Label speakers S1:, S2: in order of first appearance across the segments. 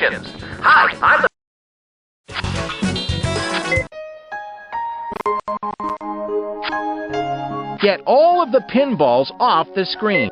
S1: Contraptions. Hi, I'm the...
S2: Get all of the pinballs off the screen.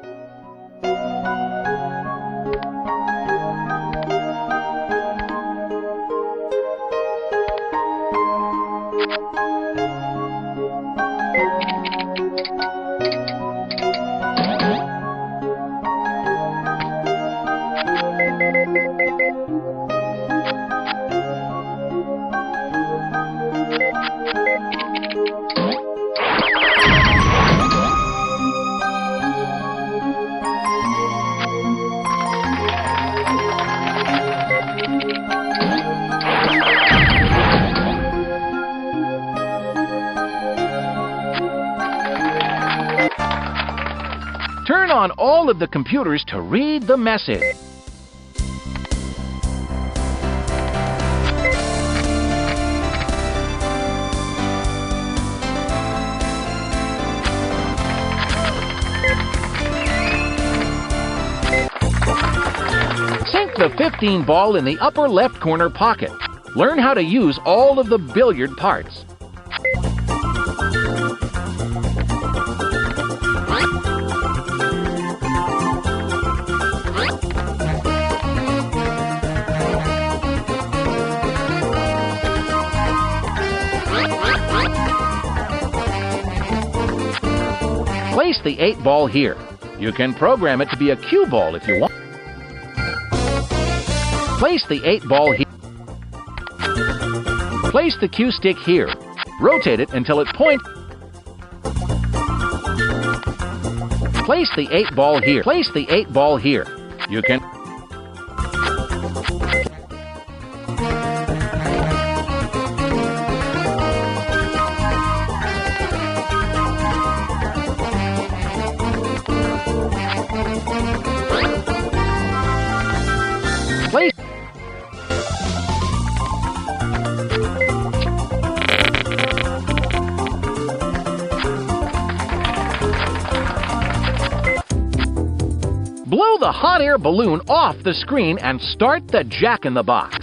S2: Turn on all of the computers to read the message. Sink the 15 ball in the upper left corner pocket. Learn how to use all of the billiard parts. Place the 8 ball here. You can program it to be a cue ball if you want. Place the 8 ball here. Place the cue stick here. Rotate it until it points. Place the 8 ball here. Place the 8 ball here. You can... Place... Blow the hot air balloon off the screen and start the Jack-in-the-Box.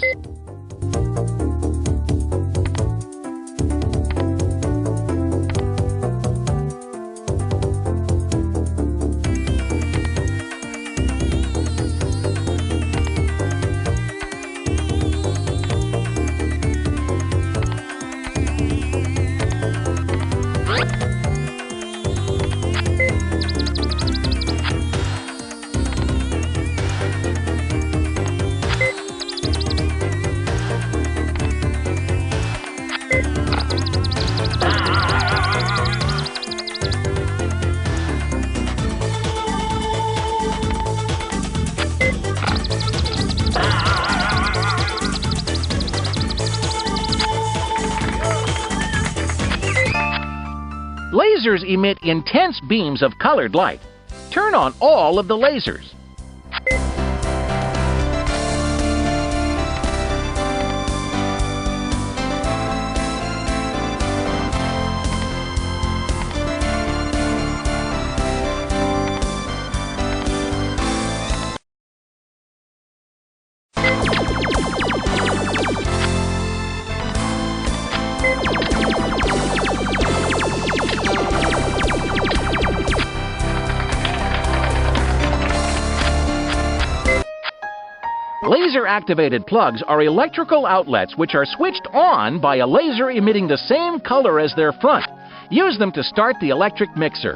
S2: Lasers emit intense beams of colored light. Turn on all of the lasers. Laser-activated plugs are electrical outlets which are switched on by a laser emitting the same color as their front. Use them to start the electric mixer.